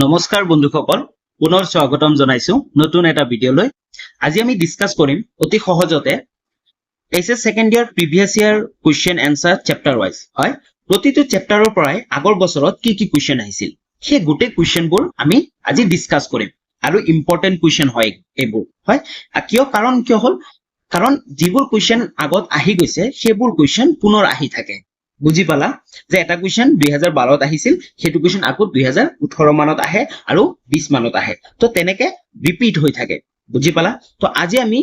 নমস্কাৰ বন্ধুসকল, পুনৰ স্বাগতম জনাইছো নতুন এটা ভিডিঅলৈ। আজি আমি ডিসকাস কৰিম অতি সহজতে এইচএস সেকেন্ড ইয়াৰ প্ৰিভিয়াস ইয়াৰ কোৱেশ্চন এনসাৰ চেপ্টাৰ ওয়াইজ। হয়, প্ৰতিটো চেপ্টাৰৰ পৰাই আগৰ বছৰত কি কি কোৱেশ্চন আহিছিল সেই গোটেই কোৱেশ্চনবোৰ আমি আজি ডিসকাস কৰিম আৰু ইম্পৰ্টেন্ট কোৱেশ্চন হয় এইবোৰ। হয়, কিয় হল কাৰণ যিবোৰ কোৱেশ্চন আগত আহি গৈছে সেইবোৰ কোৱেশ্চন পুনৰ আহি থাকে। বুজি পালা যে এটা কোৱেশ্চন 2012ত আহিছিল, সেইটো কোৱেশ্চন আকৌ 2018 মানত আহে আৰু 20 মানত আহে, তো তেনেকে ৰিপিট হৈ থাকে। বুজি পালা? তো আজি আমি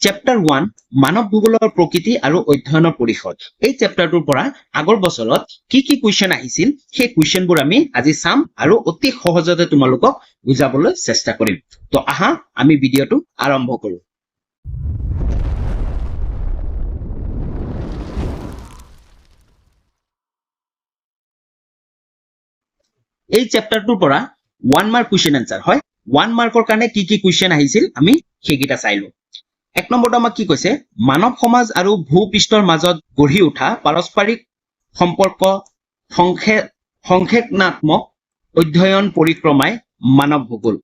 চেপ্টাৰ 1 মানৱ ভূগোলৰ প্ৰকৃতি আৰু অধ্যয়নৰ পৰিসৰ এই চেপ্টাৰটোৰ পৰা আগৰ বছৰত কি কি কোৱেশ্চন আহিছিল সেই কোৱেশ্চনবোৰ আমি আজি চাম আৰু অতি সহজতে তোমালোকক বুজাবলৈ চেষ্টা কৰিম। তো আহা আমি ভিডিঅটো আৰম্ভ কৰো। এই চেপ্টাৰটোৰ পৰা 1 মাৰ্ক কুৱেশ্চন আনসাৰ হয়। 1 মাৰ্কৰ কাৰণে কি কি কুৱেশ্চন আহিছিল আমি সেইকেইটা চাইলো। এক নম্বৰটো আমাক কি কৈছে, মানৱ সমাজ আৰু ভূপৃষ্ঠৰ মাজত গঢ়ি উঠা পাৰস্পৰিক সম্পৰ্ক সংক্ষেপণাত্মক অধ্যয়ন পৰিক্ৰমাই মানৱ ভূগোল।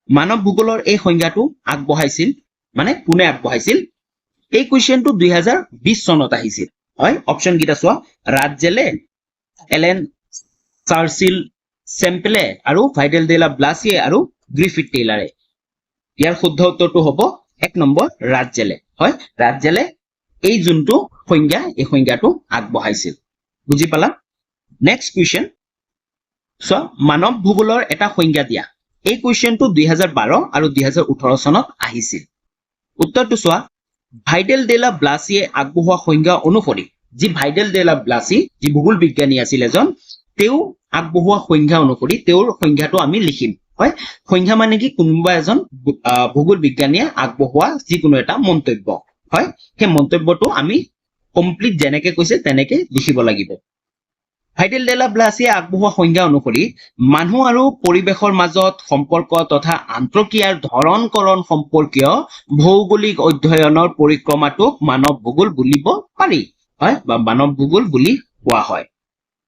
মানৱ ভূগোলৰ এই সংজ্ঞাটো আগবঢ়াইছিল, মানে কোনে আগবঢ়াইছিল? এই কুৱেশ্চনটো 2020 চনত আহিছিল। হয়, অপচন কেইটা চোৱা, ৰাটজেলে, এলেন চাৰ্চিল চেম্পলে আৰু ভাইডেল ডে লা ব্লাছিয়ে আৰু গ্ৰিফিথ টেইলাৰে। ইয়াৰ শুদ্ধ উত্তৰটো হ'ব 1 নম্বৰ ৰাটজেলে। হয়, ৰাটজেলে এই যোনটো সংজ্ঞা এই সংজ্ঞাটো আগবঢ়াইছিল। বুজি পালা? নেক্সট কুৱেশ্চন চোৱা, মানৱ ভূগোলৰ এটা সংজ্ঞা দিয়া। এই কুৱেশ্চনটো 2012 আৰু 2018 চনত আহিছিল। উত্তৰটো চোৱা, ভাইডেল ডে লা ব্লাছিয়ে আগবঢ়োৱা সংজ্ঞা অনুসৰি, যি ভাইডেল ডে লা ব্লাছি যি ভূগোল বিজ্ঞানী আছিল এজন, তেওঁ আগবঢ়োৱা সংজ্ঞা অনুসৰি তেওঁৰ সংজ্ঞাটো আমি লিখিম। হয়, সংজ্ঞা মানে কি? কোনোবা এজন ভূগোল বিজ্ঞানীয়ে আগবঢ়োৱা যিকোনো এটা মন্তব্য। হয়, সেই মন্তব্যটো আমি কমপ্লিট যেনেকে কৈছে তেনেকে লিখিব লাগিব। ভাইডেল ডে লা ব্লাছিয়ে আগবঢ়োৱা সংজ্ঞা অনুসৰি মানুহ আৰু পৰিৱেশৰ মাজত সম্পৰ্ক তথা আন্তঃক্ৰিয়াৰ ধৰণ-কৰণ সম্পৰ্কীয় ভৌগোলিক অধ্যয়নৰ পৰিক্ৰমাটোক মানৱ ভূগোল বুলিব পাৰি। হয়, বা মানৱ ভূগোল বুলি কোৱা হয়।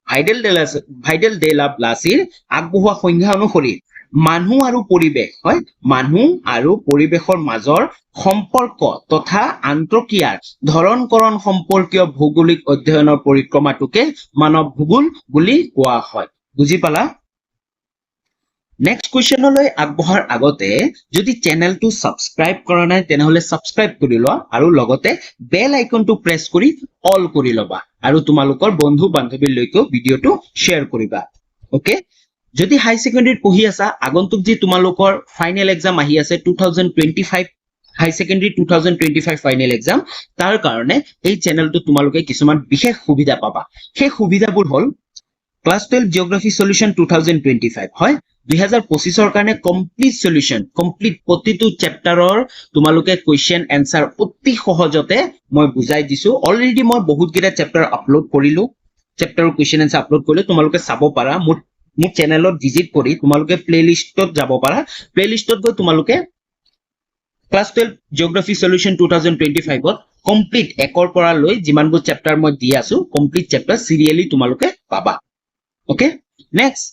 ভাইডেল ডে লা ব্লাছিৰ আগবঢ়োৱা সংজ্ঞা অনুসৰি মানুহ আৰু পৰিৱেশ, হয়, মানুহ আৰু পৰিৱেশৰ মাজৰ সম্পৰ্ক তথা আন্তঃক্ৰিয়াৰ ধৰণ-কৰণ সম্পৰ্কীয় ভৌগোলিক অধ্যয়নৰ পৰিক্ৰমাটোকে মানৱ ভূগোল বুলি কোৱা হয়। বুজি পালা? নেক্সট কুৱেশ্চনলৈ আগবঢ়াৰ আগতে যদি চেনেলটো সাবস্ক্ৰাইব কৰা নাই তেনেহলে সাবস্ক্ৰাইব কৰি লোৱা আৰু লগতে বেল আইকনটো প্ৰেছ কৰি অল কৰি ল'বা আৰু তোমালোকৰ বন্ধু বান্ধৱীলৈকেও ভিডিঅটো শ্বেয়াৰ কৰিবা। ওকে, যদি হাই সেকেন্ডাৰীত পঢ়ি আছা, আগন্তুক যি তোমালোকৰ ফাইনেল এক্সাম আহি আছে 2025 হাই সেকেন্ডাৰী 2025 ফাইনেল এক্সাম, তাৰ কাৰণে এই চেনেলটো তোমালোকে কিছুমান বিশেষ সুবিধা পাবা। সেই সুবিধাবোৰ হ'ল ক্লাছ 12 জিঅগ্ৰাফি সলিউশন 2025। হয়, 2025ৰ কাৰণে কমপ্লিট সলিউশন, কমপ্লিট প্ৰতিটো চেপ্টাৰৰ তোমালোকে কুৱেশ্চন এনসাৰ অতি সহজতে মই বুজাই দিছো। অলৰেডি মই বহুত কেইটা চেপ্টাৰ আপলোড কৰিলো, চেপ্টাৰৰ কুৱেশ্চন এনসাৰ আপলোড কৰিলো, তোমালোকে চাব পাৰা। মোৰ চেনেলত ভিজিট কৰি তোমালোকে প্লেলিষ্টত যাব পাৰা। প্লেলিষ্টত গৈ তোমালোকে ক্লাছ 12 জিঅগ্ৰাফি সলিউশন 2025ত কমপ্লিট একৰ পৰা লৈ যিমানবোৰ চেপ্টাৰ মই দি আছো কমপ্লিট চেপ্টাৰ সিৰিয়েলি তোমালোকে পাবা। Okay, next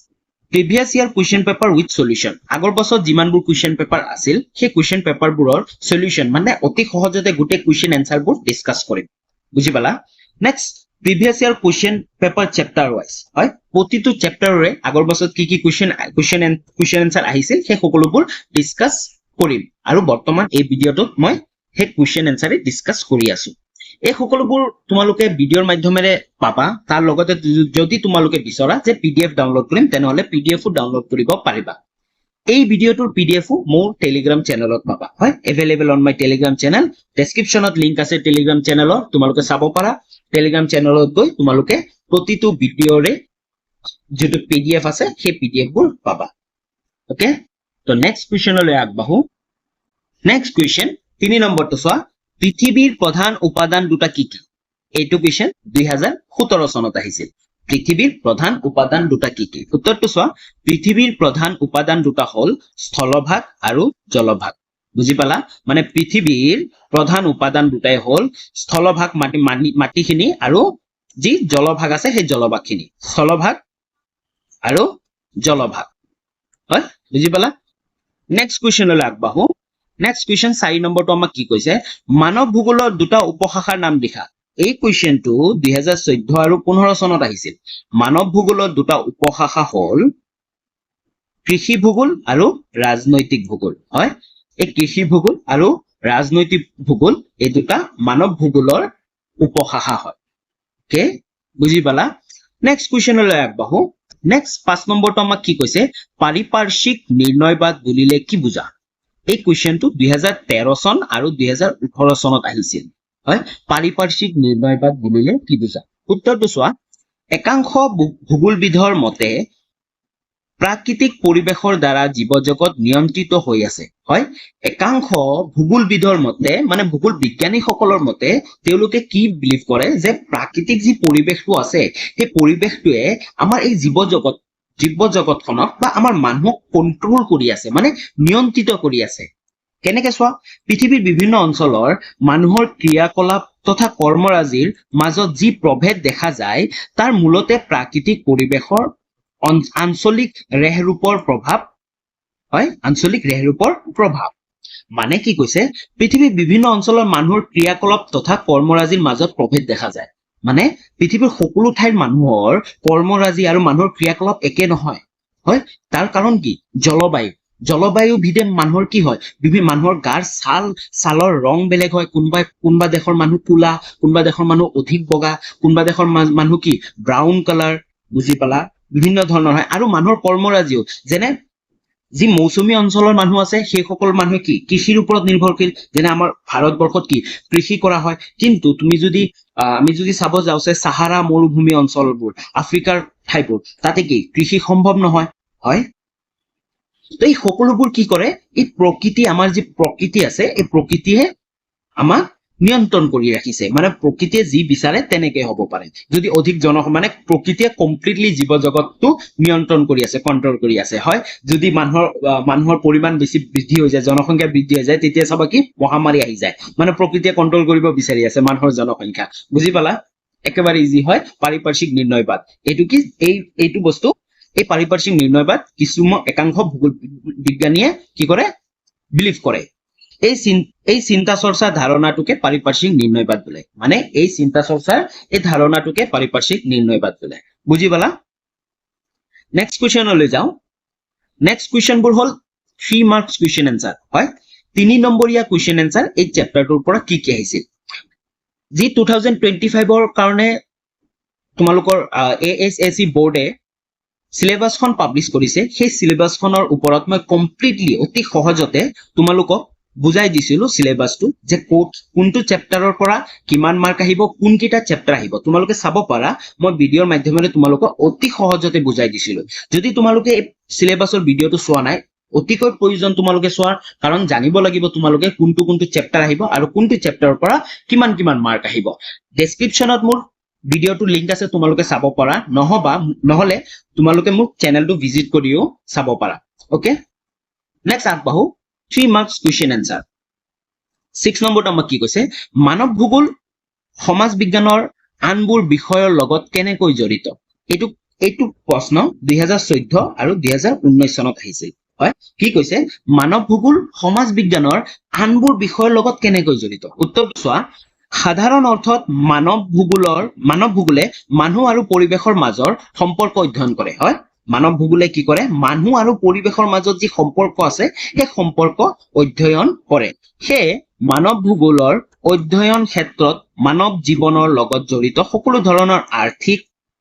previous year question paper with solution. আগৰ বছৰত যিমানবোৰ কুৱেশ্চন পেপাৰ আছিল সেই কুৱেশ্চন পেপাৰবোৰৰ সলিউশন, মানে অতি সহজতে গোটেই কুৱেশ্চন এনসাৰবোৰ ডিসকাস কৰিম। বুজি পালা? Next previous year question paper chapter wise. হয়, প্ৰতিটো চেপ্টাৰৰে আগৰ বছৰত কি কি কুৱেশ্চন এনসাৰ আহিছিল সেই সকলোবোৰ ডিসকাস কৰিম আৰু বৰ্তমান এই ভিডিঅটোত মই সেই কুৱেশ্চন এনসাৰে ডিসকাস কৰি আছো। এই সকলোবোৰ তোমালোকে ভিডিঅ'ৰ মাধ্যমেৰে পাবা। তাৰ লগতে যদি তোমালোকে বিচৰা যে পিডিএফ ডাউনলোড কৰিম তেনেহলে পিডিএফও ডাউনলোড কৰিব পাৰিবা। এই ভিডিঅ'টোৰ পিডিএফও মোৰ টেলিগ্ৰাম চেনেলত পাবা। হয়, available on my Telegram channel. ডেসক্ৰিপচনত লিংক আছে টেলিগ্ৰাম চেনেলৰ, তোমালোকে চাব পাৰা। টেলিগ্ৰাম চেনেলত গৈ তোমালোকে প্ৰতিটো ভিডিঅ'ৰে যেটো পিডিএফ আছে সেই পিডিএফবোৰ পাবা। ওকে, তো নেক্সট কুৱেশ্চনলৈ আগবাঢ়ো। নেক্সট কুৱেশ্চন 3 নম্বৰটো চোৱা, পৃথিৱীৰ প্ৰধান উপাদান দুটা কি কি? এইটো কুৱেশ্চন 2017 চনত আহিছিল। পৃথিৱীৰ প্ৰধান উপাদান দুটা কি কি? উত্তৰটো চোৱা, পৃথিৱীৰ প্ৰধান উপাদান দুটা হ'ল স্থলভাগ আৰু জলভাগ। বুজি পালা? মানে পৃথিৱীৰ প্ৰধান উপাদান দুটাই হ'ল স্থলভাগ, মাটিখিনি, আৰু যি জলভাগ আছে সেই জলভাগখিনি। স্থলভাগ আৰু জলভাগ। হয় বুজি পালা নেক্সট কুৱেশ্যনলৈ আগবাঢ়ো নেক্সট কুৱেশ্যন 4 নম্বৰটো আমাক কি কৈছে মানৱ ভূগোলৰ দুটা উপশাখাৰ নাম লিখা এই কুৱেশ্যনটো 2014 আৰু 15 চনত আহিছিল মানৱ ভূগোলৰ দুটা উপশাখা হ'ল কৃষি ভূগোল আৰু ৰাজনৈতিক ভূগোল হয় এই কৃষি ভূগোল আৰু ৰাজনৈতিক ভূগোল এই দুটা মানৱ ভূগোলৰ উপশাখা হয় ওকে বুজি পালা নেক্সট কুৱেশ্যনলৈ আগবাঢ়ো নেক্সট 5 নম্বৰটো আমাক কি কৈছে পাৰিপাৰ্শ্বিক নিৰ্ণয়বাদ বুলিলে কি বুজা এই কুৱেশ্যনটো 2013 চন আৰু 2018 চনত আহিছিল হয় পাৰিপাৰ্শ্বিক নিৰ্ণয়বাদ বুলিলে কি বুজা উত্তৰটো চোৱা একাংশ ভূগোলবিদৰ মতে প্ৰাকৃতিক পৰিৱেশৰ দ্বাৰা জীৱ জগত নিয়ন্ত্ৰিত হৈ আছে হয় একাংশ ভূগোলবিদৰ মতে মানে ভূগোল বিজ্ঞানীসকলৰ মতে তেওঁলোকে কি বিলিভ কৰে যে প্ৰাকৃতিক যি পৰিৱেশটো আছে সেই পৰিৱেশটোৱে আমাৰ এই জীৱ জগতখনক বা আমাৰ মানুহক কন্ট্ৰল কৰি আছে মানে নিয়ন্ত্ৰিত কৰি আছে কেনেকে চোৱা পৃথিৱীৰ বিভিন্ন অঞ্চলৰ মানুহৰ ক্ৰিয়াকলাপ তথা কৰ্মৰাজিৰ মাজত যি প্ৰভেদ দেখা যায় তাৰ মূলতে প্ৰাকৃতিক পৰিৱেশৰ আঞ্চলিক ৰেহৰূপৰ প্ৰভাৱ হয় আঞ্চলিক ৰেহৰূপৰ প্ৰভাৱ মানে কি কৈছে পৃথিৱীৰ বিভিন্ন অঞ্চলৰ মানুহৰ ক্ৰিয়াকলাপ তথা কৰ্মৰাজিৰ মাজত প্ৰভেদ দেখা যায় মানে পৃথিৱীৰ সকলো ঠাইৰ মানুহৰ কৰ্মৰাজি আৰু মানুহৰ ক্ৰিয়াকলাপ একে নহয় হয় তাৰ কাৰণ কি জলবায়ু ভিদে মানুহৰ কি হয় বিভিন্ন মানুহৰ গাৰ ছালৰ ৰং বেলেগ হয় কোনোবা দেশৰ মানুহ কোলা কোনোবা দেশৰ মানুহ অধিক বগা কোনোবা দেশৰ মানুহ কি ব্ৰাউন কালাৰ বুজি পালা বিভিন্ন ধৰণৰ হয় আৰু মানুহৰ কৰ্মৰাজিও যেনে যি মৌচুমী অঞ্চলৰ মানুহ আছে সেইসকল মানুহে কি কৃষিৰ ওপৰত নিৰ্ভৰশীল যেনে আমাৰ ভাৰতবৰ্ষত কি কৃষি কৰা হয় কিন্তু তুমি যদি আমি যদি চাব যাওঁ যে সাহাৰা মৰুভূমি অঞ্চলবোৰ আফ্ৰিকাৰ ঠাইবোৰ তাতে কি কৃষি সম্ভৱ নহয় হয় তো এই সকলোবোৰ কি কৰে এই প্ৰকৃতি আমাৰ যি প্ৰকৃতি আছে এই প্ৰকৃতিয়ে আমাক নিয়ন্ত্ৰণ কৰি ৰাখিছে মানে প্ৰকৃতিয়ে যি বিচাৰে তেনেকৈ হ'ব পাৰে যদি অধিক মানে প্ৰকৃতিয়ে কমপ্লিটলি জীৱ জগতটো নিয়ন্ত্ৰণ কৰি আছে কন্ট্ৰল কৰি আছে হয় যদি মানুহৰ পৰিমাণ বেছি বৃদ্ধি হৈ যায় জনসংখ্যা বৃদ্ধি হৈ যায় তেতিয়া চাবা কি মহামাৰী আহি যায় মানে প্ৰকৃতিয়ে কন্ট্ৰল কৰিব বিচাৰি আছে মানুহৰ জনসংখ্যা বুজি পালা একেবাৰে ইজি হয় পাৰিপাৰ্শ্বিক নিৰ্ণয়বাদ এইটো কি এইটো বস্তু এই পাৰিপাৰ্শ্বিক নিৰ্ণয়বাদ কিছুমান একাংশ ভূগোল বিজ্ঞানীয়ে কি কৰে বিলিভ কৰে এই চিন্তা চৰ্চাৰ ধাৰণাটোকে পাৰিপাৰ্শ্বিক নিৰ্ণয়বাদ বোলে মানে এই চিন্তা চৰ্চাৰ এই ধাৰণাটোকে পাৰিপাৰ্শ্বিক নিৰ্ণয়বাদ বোলে বুজি পালা নেক্সট কুৱেশ্যনলৈ যাওঁ নেক্সট কুৱেশ্যনবোৰ হ'ল 3 মাৰ্কছ কুৱেশ্যন এনসাৰ হয় 3 নম্বৰীয়া কুৱেশ্যন এনসাৰ এই চেপ্টাৰটোৰ পৰা কি আহিছিল যি 2025ৰ কাৰণে তোমালোকৰ ASSC বোৰ্ডে সিলেবাসখন পাব্লিছ কৰিছে সেই সিলেবাসখনৰ ওপৰত মই কমপ্লিটলি অতি সহজতে তোমালোকক বুজাই দিছিলো সিলেবাসটো যে কোনটো চেপ্টাৰৰ পৰা কিমান মাৰ্ক আহিব কোনকেইটা চেপ্টাৰ আহিব তোমালোকে চাব পাৰা মই ভিডিঅ'ৰ মাধ্যমেৰে তোমালোকক অতি সহজতে বুজাই দিছিলো যদি তোমালোকে এই সিলেবাসৰ ভিডিঅ'টো চোৱা নাই অতিকৈ প্ৰয়োজন তোমালোকে চোৱাৰ কাৰণ জানিব লাগিব তোমালোকে কোনটো চেপ্টাৰ আহিব আৰু কোনটো চেপ্টাৰৰ পৰা কিমান মাৰ্ক আহিব ডেসক্ৰিপচনত মোৰ ভিডিঅ'টো লিংক আছে তোমালোকে চাব পাৰা নহলে তোমালোকে মোৰ চেনেলটো ভিজিট কৰিও চাব পাৰা ওকে নেক্সট আগবাঢ়ো 3 মাৰ্কছ কুৱেশ্যন এনসাৰ 6 নম্বৰটো আমাক কি কৈছে মানৱ ভূগোল সমাজ বিজ্ঞানৰ আনবোৰ বিষয়ৰ লগত কেনেকৈ জড়িত এইটো প্ৰশ্ন 2014 আৰু 2019 চনত আহিছিল হয় কি কৈছে মানৱ ভূগোল সমাজ বিজ্ঞানৰ আনবোৰ বিষয়ৰ লগত কেনেকৈ জড়িত উত্তৰটো চোৱা সাধাৰণ অৰ্থত মানৱ ভূগোলে মানুহ আৰু পৰিৱেশৰ মাজৰ সম্পৰ্ক অধ্যয়ন কৰে হয় মানৱ ভূগোলে কি কৰে মানুহ আৰু পৰিৱেশৰ মাজত যি সম্পৰ্ক আছে সেই সম্পৰ্ক অধ্যয়ন কৰে সেই মানৱ ভূগোলৰ অধ্যয়ন ক্ষেত্ৰত মানৱ জীৱনৰ লগত জড়িত সকলো ধৰণৰ আৰ্থিক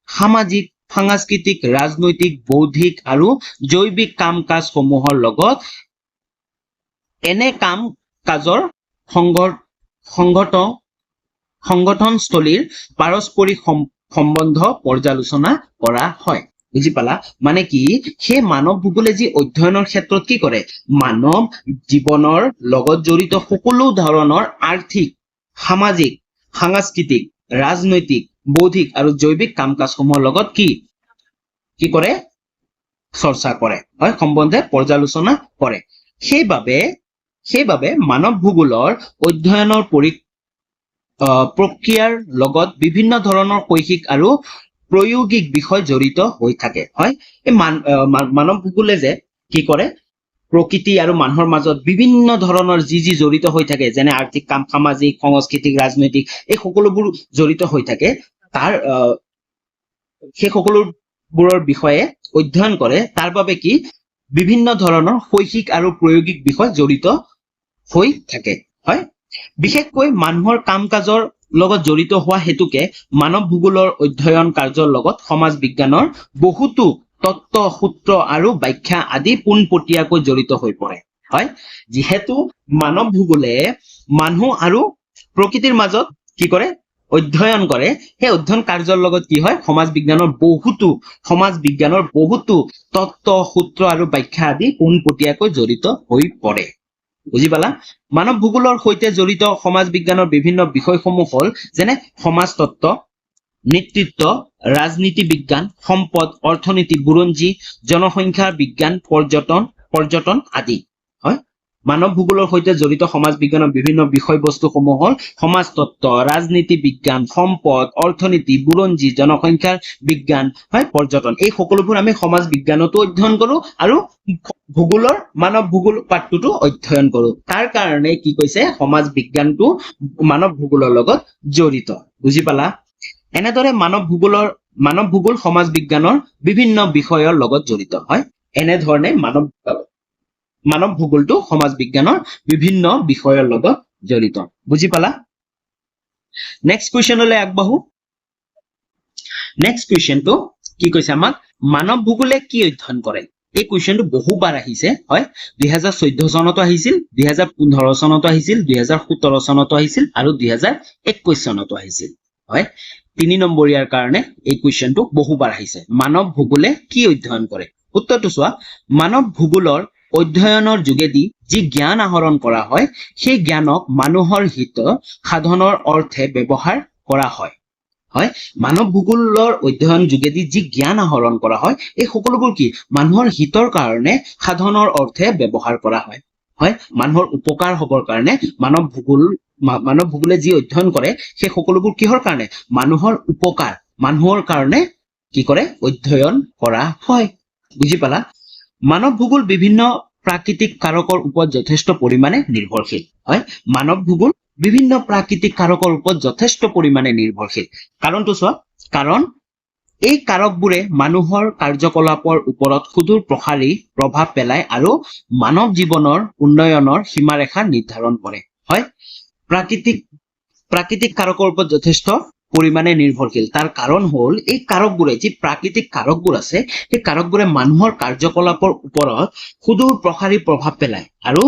সামাজিক সাংস্কৃতিক ৰাজনৈতিক বৌদ্ধিক আৰু জৈৱিক কাম-কাজসমূহৰ লগত এনে কাম-কাজৰ সংগঠনস্থলীৰ পাৰস্পৰিক সম্বন্ধ পৰ্যালোচনা কৰা হয় বুজি পালা মানে কি সেই মানৱ ভূগোলে যি অধ্যয়নৰ ক্ষেত্ৰত কি কৰে মানৱ জীৱনৰ লগত জড়িত সকলো ধৰণৰ আৰ্থিক সামাজিক সাংস্কৃতিক ৰাজনৈতিক বৌদ্ধিক আৰু জৈৱিক কাম-কাজসমূহৰ লগত কি কৰে চৰ্চা কৰে হয় সম্বন্ধে পৰ্যালোচনা কৰে সেইবাবে মানৱ ভূগোলৰ অধ্যয়নৰ প্ৰক্ৰিয়াৰ লগত বিভিন্ন ধৰণৰ শৈক্ষিক আৰু প্ৰায়োগিক বিষয় জড়িত হৈ থাকে হয় এই মানৱ ভূগোলে যে কি কৰে প্ৰকৃতি আৰু মানুহৰ মাজত বিভিন্ন ধৰণৰ যি জড়িত হৈ থাকে যেনে আৰ্থিক কাম সামাজিক সাংস্কৃতিক ৰাজনৈতিক এই সকলোবোৰ জড়িত হৈ থাকে তাৰ সেই সকলোবোৰৰ বিষয়ে অধ্যয়ন কৰে তাৰ বাবে কি বিভিন্ন ধৰণৰ শৈক্ষিক আৰু প্ৰায়োগিক বিষয় জড়িত হৈ থাকে হয় বিশেষকৈ মানুহৰ কাম কাজৰ লগত জড়িত হোৱা হেতুকে মানৱ ভূগোলৰ অধ্যয়ন কাৰ্যৰ লগত সমাজ বিজ্ঞানৰ বহুতো তত্ত্ব সূত্ৰ আৰু ব্যাখ্যা আদি পোনপটীয়াকৈ জড়িত হৈ পৰে হয় যিহেতু মানৱ ভূগোলে মানুহ আৰু প্ৰকৃতিৰ মাজত কি কৰে অধ্যয়ন কৰে সেই অধ্যয়ন কাৰ্যৰ লগত কি হয় সমাজ বিজ্ঞানৰ বহুতো তত্ত্ব সূত্ৰ আৰু ব্যাখ্যা আদি পোনপটীয়াকৈ জড়িত হৈ পৰে বুজি পালা মানৱ ভূগোলৰ সৈতে জড়িত সমাজ বিজ্ঞানৰ বিভিন্ন বিষয়সমূহ হ'ল যেনে সমাজতত্ত্ব নেতৃত্ব ৰাজনীতি বিজ্ঞান সম্পদ অৰ্থনীতি বুৰঞ্জী জনসংখ্যা বিজ্ঞান পৰ্যটন আদি হয় মানৱ ভূগোলৰ সৈতে জড়িত সমাজ বিজ্ঞানৰ বিভিন্ন বিষয়বস্তুসমূহ হ'ল সমাজতত্ত্ব ৰাজনীতি বিজ্ঞান সম্পদ অৰ্থনীতি বুৰঞ্জী জনসংখ্যা বিজ্ঞান হয় পৰ্যটন এই সকলোবোৰ আমি সমাজ বিজ্ঞানতো অধ্যয়ন কৰো আৰু ভূগোলৰ মানৱ ভূগোল পাঠটোতো অধ্যয়ন কৰো তাৰ কাৰণে কি কৈছে সমাজ বিজ্ঞানটো মানৱ ভূগোলৰ লগত জড়িত বুজি পালা এনেদৰে মানৱ ভূগোল সমাজ বিজ্ঞানৰ বিভিন্ন বিষয়ৰ লগত জড়িত হয় এনেধৰণে মানৱ ভূগোলটো সমাজ বিজ্ঞানৰ বিভিন্ন বিষয়ৰ লগত জড়িত বুজি পালা নেক্সট কুৱেশ্যনলৈ আগবাঢ়ো নেক্সট কুৱেশ্যনটো কি কৈছে আমাক মানৱ ভূগোলে কি অধ্যয়ন কৰে এই কুৱেশ্যনটো বহুবাৰ আহিছে হয় 2014 চনতো আহিছিল 2015 চনতো আহিছিল 2017 চনতো আহিছিল আৰু 2021 চনতো আহিছিল হয় 3 নম্বৰীয়াৰ কাৰণে এই কুৱেশ্যনটো বহুবাৰ আহিছে মানৱ ভূগোলে কি অধ্যয়ন কৰে উত্তৰটো চোৱা মানৱ ভূগোলৰ অধ্যয়নৰ যোগেদি যি জ্ঞান আহৰণ কৰা হয় সেই জ্ঞানক মানুহৰ হিত সাধনৰ অৰ্থে ব্যৱহাৰ কৰা হয় হয় মানৱ ভূগোলৰ অধ্যয়ন যোগেদি যি জ্ঞান আহৰণ কৰা হয় এই সকলোবোৰ কি মানুহৰ হিতৰ কাৰণে সাধনৰ অৰ্থে ব্যৱহাৰ কৰা হয় হয় মানুহৰ উপকাৰ হ'বৰ কাৰণে মানৱ ভূগোলে যি অধ্যয়ন কৰে সেই সকলোবোৰ কিহৰ কাৰণে মানুহৰ উপকাৰ মানুহৰ কাৰণে কি কৰে অধ্যয়ন কৰা হয় বুজি পালা মানৱ ভূগোল বিভিন্ন প্ৰাকৃতিক কাৰকৰ ওপৰত যথেষ্ট পৰিমাণে নিৰ্ভৰশীল হয় মানৱ ভূগোল বিভিন্ন প্ৰাকৃতিক কাৰকৰ ওপৰত যথেষ্ট পৰিমাণে নিৰ্ভৰশীল কাৰণটো চোৱা কাৰণ এই কাৰকবোৰে মানুহৰ কাৰ্যকলাপৰ ওপৰত সুদূৰ প্ৰসাৰী প্ৰভাৱ পেলায় আৰু মানৱ জীৱনৰ উন্নয়নৰ সীমাৰেখা নিৰ্ধাৰণ কৰে হয় প্ৰাকৃতিক কাৰকৰ ওপৰত যথেষ্ট পৰিমাণে নিৰ্ভৰশীল তাৰ কাৰণ হ'ল এই কাৰকবোৰে যি প্ৰাকৃতিক কাৰকবোৰ আছে সেই কাৰকবোৰে মানুহৰ কাৰ্যকলাপৰ ওপৰত সুদূৰ প্ৰসাৰী প্ৰভাৱ পেলায় আৰু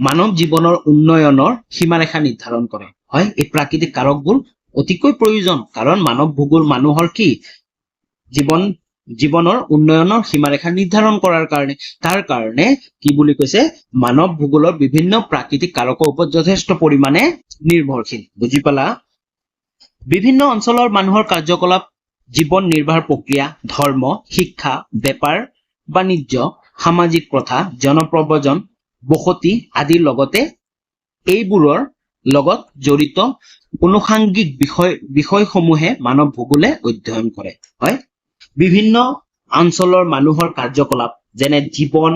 মানৱ জীৱনৰ উন্নয়নৰ সীমাৰেখা নিৰ্ধাৰণ কৰে হয় এই প্ৰাকৃতিক কাৰকবোৰ অতিকৈ প্ৰয়োজন কাৰণ মানৱ ভূগোল মানুহৰ কি জীৱনৰ উন্নয়নৰ সীমাৰেখা নিৰ্ধাৰণ কৰাৰ কাৰণে তাৰ কাৰণে কি বুলি কৈছে মানৱ ভূগোলৰ বিভিন্ন প্ৰাকৃতিক কাৰকৰ ওপৰত যথেষ্ট পৰিমাণে নিৰ্ভৰশীল বুজি পালা বিভিন্ন অঞ্চলৰ মানুহৰ কাৰ্যকলাপ জীৱন নিৰ্বাহ প্ৰক্ৰিয়া ধৰ্ম শিক্ষা বেপাৰ বাণিজ্য সামাজিক প্ৰথা জনপ্ৰব্ৰজন বসতি আদিৰ লগতে এইবোৰৰ লগত জড়িত অনুষাংগিক বিষয়সমূহে মানৱ ভূগোলে অধ্যয়ন কৰে হয় বিভিন্ন অঞ্চলৰ মানুহৰ কাৰ্যকলাপ যেনে জীৱন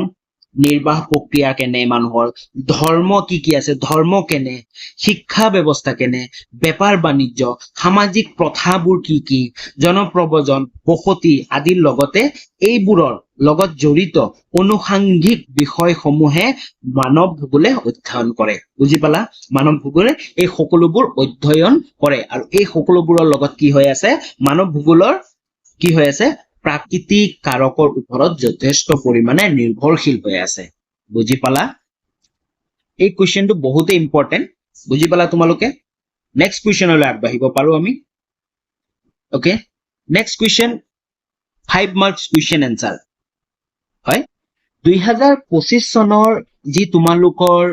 নিৰ্বাহ প্ৰক্ৰিয়া কেনে মানুহৰ ধৰ্ম কি আছে ধৰ্ম কেনে শিক্ষা ব্যৱস্থা কেনে বেপাৰ বাণিজ্য সামাজিক প্ৰথাবোৰ কি জনপ্ৰব্ৰজন বসতি আদিৰ লগতে এইবোৰৰ লগত জড়িত অনুষাংগিক বিষয়সমূহে মানৱ ভূগোলে অধ্যয়ন কৰে বুজি পালা মানৱ ভূগোলে এই সকলোবোৰ অধ্যয়ন কৰে আৰু এই সকলোবোৰৰ লগত কি হৈ আছে মানৱ ভূগোলৰ কি হৈ আছে প্ৰাকৃতিক কাৰকৰ ওপৰত যথেষ্ট পৰিমাণে নিৰ্ভৰশীল হৈ আছে বুজি পালা এই কুৱেশ্যনটো বহুতে ইম্পৰ্টেন্ট বুজি পালা তোমালোকে নেক্সট কুৱেশ্যনলৈ আগবাঢ়িব পাৰো আমি okay next question 5 marks question answer হয় 2025 চনৰ যি তোমালোকৰ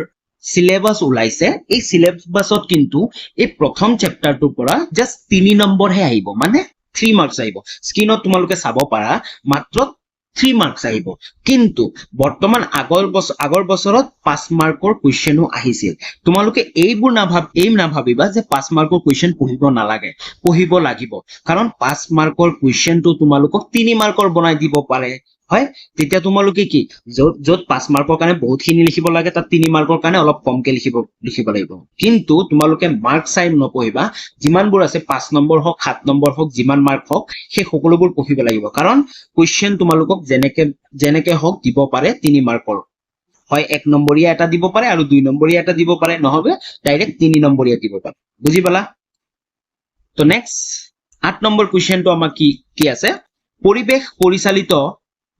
সিলেবাস ওলাইছে এই সিলেবাসত কিন্তু এই প্ৰথম চেপ্টাৰটোৰ পৰা জাস্ট 3 নম্বৰহে আহিব মানে 3 মাৰ্কছ আহিব স্ক্ৰিনত তোমালোকে চাব পাৰা মাত্ৰ 3 মাৰ্কছ আহিব কিন্তু বৰ্তমান আগৰ বছৰত 5 মাৰ্কৰ কুৱেশ্যনো আহিছিল তোমালোকে এইবোৰ নাভাবিবা যে 5 মাৰ্কৰ কুৱেশ্যন পঢ়িব নালাগে পঢ়িব লাগিব কাৰণ 5 মাৰ্কৰ কুৱেশ্যনটো তোমালোকক 3 মাৰ্কৰ বনাই দিব পাৰে হয় তেতিয়া তোমালোকে কি য'ত 5 মাৰ্কৰ কাৰণে বহুতখিনি লিখিব লাগে তাত 3 মাৰ্কৰ কাৰণে অলপ কমকে লিখিব লাগিব কিন্তু তোমালোকে মাৰ্ক চাই নপঢ়িবা যিমানবোৰ আছে 5 নম্বৰ হওক 7 নম্বৰ হওক যিমান মাৰ্ক হওক সেই সকলোবোৰ পঢ়িব লাগিব কাৰণ কুৱেশ্চন তোমালোকক যেনেকে হওক দিব পাৰে 3 মাৰ্কৰ হয় 1 নম্বৰীয়া এটা দিব পাৰে আৰু 2 নম্বৰীয়া এটা দিব পাৰে নহবে ডাইৰেক্ট 3 নম্বৰীয়া দিব পাৰে বুজি পালা তো নেক্সট 8 নম্বৰ কুৱেশ্চনটো আমাৰ কি আছে পৰিবেশ পৰিচালিত